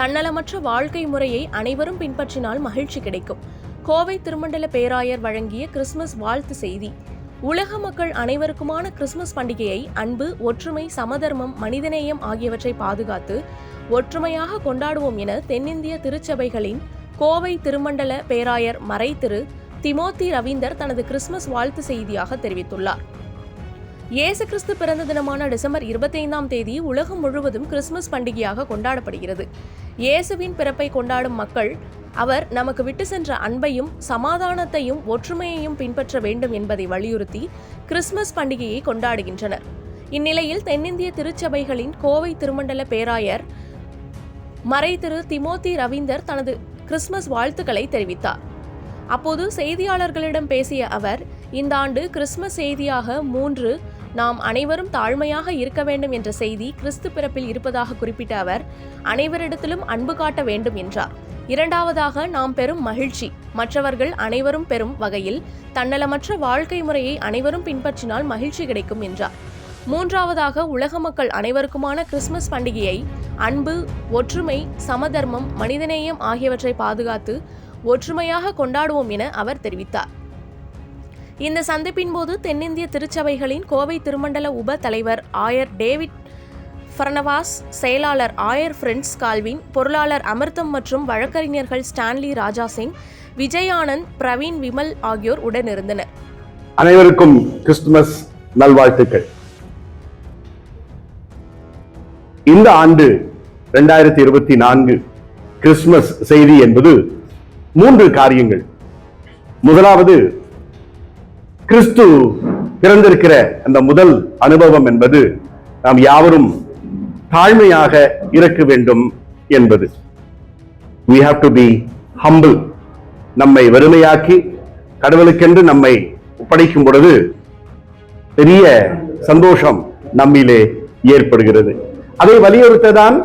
தன்னலமற்ற வாழ்க்கை முறையை அனைவரும் பின்பற்றினால் மகிழ்ச்சி கிடைக்கும். கோவை திருமண்டல பேராயர் வழங்கிய கிறிஸ்துமஸ் வாழ்த்து செய்தி. உலக மக்கள் அனைவருக்குமான கிறிஸ்துமஸ் பண்டிகையை அன்பு, ஒற்றுமை, சமதர்மம், மனிதநேயம் ஆகியவற்றை பாதுகாத்து ஒற்றுமையாக கொண்டாடுவோம் என தென்னிந்திய திருச்சபைகளின் கோவை திருமண்டல பேராயர் மறை திரு திமோத்தி ரவீந்தர் தனது கிறிஸ்துமஸ் வாழ்த்து செய்தியாக தெரிவித்துள்ளார். இயேசு கிறிஸ்து பிறந்த தினமான டிசம்பர் 25ஆம் தேதி உலகம் முழுவதும் கிறிஸ்துமஸ் பண்டிகையாக கொண்டாடப்படுகிறது. இயேசுவின் பிறப்பை கொண்டாடும் மக்கள் அவர் நமக்கு விட்டு சென்ற அன்பையும் சமாதானத்தையும் ஒற்றுமையையும் பின்பற்ற வேண்டும் என்பதை வலியுறுத்தி கிறிஸ்துமஸ் பண்டிகையை கொண்டாடுகின்றனர். இந்நிலையில் தென்னிந்திய திருச்சபைகளின் கோவை திருமண்டல பேராயர் மறை திரு திமோத்தி ரவீந்தர் தனது கிறிஸ்துமஸ் வாழ்த்துக்களை தெரிவித்தார். அப்போது செய்தியாளர்களிடம் பேசிய அவர், இந்த ஆண்டு கிறிஸ்துமஸ் செய்தியாக 3 நாம் அனைவரும் தாழ்மையாக இருக்க வேண்டும் என்ற செய்தி கிறிஸ்து பிறப்பில் இருப்பதாக குறிப்பிட்ட அவர், அனைவரிடத்திலும் அன்பு காட்ட வேண்டும் என்றார். இரண்டாவதாக, நாம் பெறும் மகிழ்ச்சி மற்றவர்கள் அனைவரும் பெறும் வகையில் தன்னலமற்ற வாழ்க்கை முறையை அனைவரும் பின்பற்றினால் மகிழ்ச்சி கிடைக்கும் என்றார். மூன்றாவதாக, உலக மக்கள் அனைவருக்குமான கிறிஸ்துமஸ் பண்டிகையை அன்பு, ஒற்றுமை, சமதர்மம், மனிதநேயம் ஆகியவற்றை பாதுகாத்து ஒற்றுமையாக கொண்டாடுவோம் என அவர் தெரிவித்தார். இந்த சந்திப்பின் போது தென்னிந்திய திருச்சபைகளின் கோவை திருமண்டல உப தலைவர் ஆயர் டேவிட் பர்னபாஸ், செயலாளர் ஆயர் பிரின்ஸ் கால்வின், பொருளாளர் அமிர்தம் மற்றும் வழக்கறிஞர்கள் ஸ்டான்லி ராஜாசிங், விஜய் ஆனந்த், பிரவீன் விமல் ஆகியோர் உடனிருந்தனர். அனைவருக்கும் கிறிஸ்துமஸ் நல்வாழ்த்துக்கள். இந்த ஆண்டு 2024 கிறிஸ்துமஸ் செய்தி என்பது 3 காரியங்கள். முதலாவது, கிறிஸ்து பிறந்திருக்கிற அந்த முதல் அனுபவம் என்பது நாம் யாவரும் தாழ்மையாக இருக்க வேண்டும் என்பது. We have to be humble. நம்மை வெறுமையாக்கி கடவுளுக்கென்று நம்மை ஒப்படைக்கும் பொழுது பெரிய சந்தோஷம் நம்மிலே ஏற்படுகிறது. அதை வலியுறுத்ததான்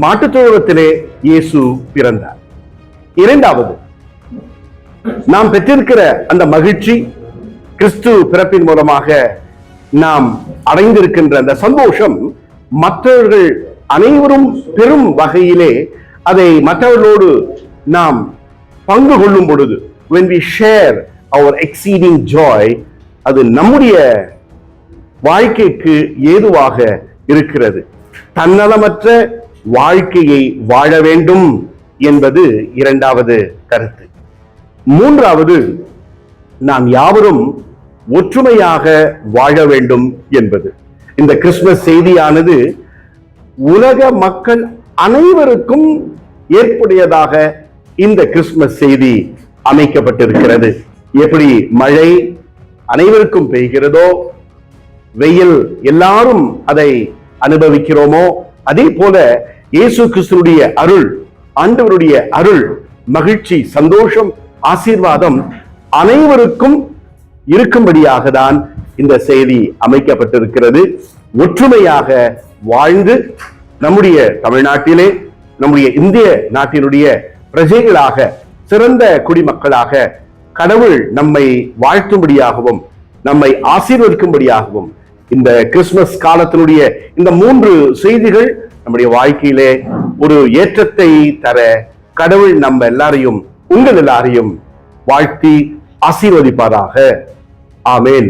மாட்டுத் தொழுவத்திலே இயேசு பிறந்தார். இரண்டாவது, நாம் பெற்றிருக்கிற அந்த மகிழ்ச்சி, கிறிஸ்து பிறப்பின் மூலமாக நாம் அடைந்திருக்கின்ற அந்த சந்தோஷம் மற்றவர்கள் அனைவரும் பெரும் வகையிலே அதை மற்றவர்களோடு நாம் பங்கு கொள்ளும் பொழுது, when we share our exceeding joy, அது நம்முடைய வாழ்க்கைக்கு ஏதுவாக இருக்கிறது. தன்னலமற்ற வாழ்க்கையை வாழ வேண்டும் என்பது இரண்டாவது கருத்து. மூன்றாவது, நாம் யாவரும் ஒற்றுமையாக வாழ வேண்டும் என்பது. இந்த கிறிஸ்துமஸ் செய்தியானது உலக மக்கள் அனைவருக்கும் ஏற்புடையதாக இந்த கிறிஸ்துமஸ் செய்தி அமைக்கப்பட்டிருக்கிறது. எப்படி மழை அனைவருக்கும் பெய்கிறதோ, வெயில் எல்லாரும் அதை அனுபவிக்கிறோமோ, அதே போல இயேசு கிறிஸ்துவுடைய அருள், ஆண்டவருடைய அருள், மகிழ்ச்சி, சந்தோஷம், ஆசீர்வாதம் அனைவருக்கும் இருக்கும்படியாக தான் இந்த செய்தி அமைக்கப்பட்டிருக்கிறது. ஒற்றுமையாக வாழ்ந்து நம்முடைய தமிழ்நாட்டிலே, நம்முடைய இந்திய நாட்டினுடைய பிரஜைகளாக, சிறந்த குடிமக்களாக கடவுள் நம்மை வாழ்த்தும்படியாகவும் நம்மை ஆசீர்வதிக்கும்படியாகவும் இந்த கிறிஸ்துமஸ் காலத்தினுடைய இந்த 3 செய்திகள் நம்முடைய வாழ்க்கையிலே ஒரு ஏற்றத்தை தர கடவுள் நம்ம எல்லாரையும், உங்கள் எல்லாரையும் வாழ்த்தி ஆசீர்வதிப்பாராக. ஆமென்.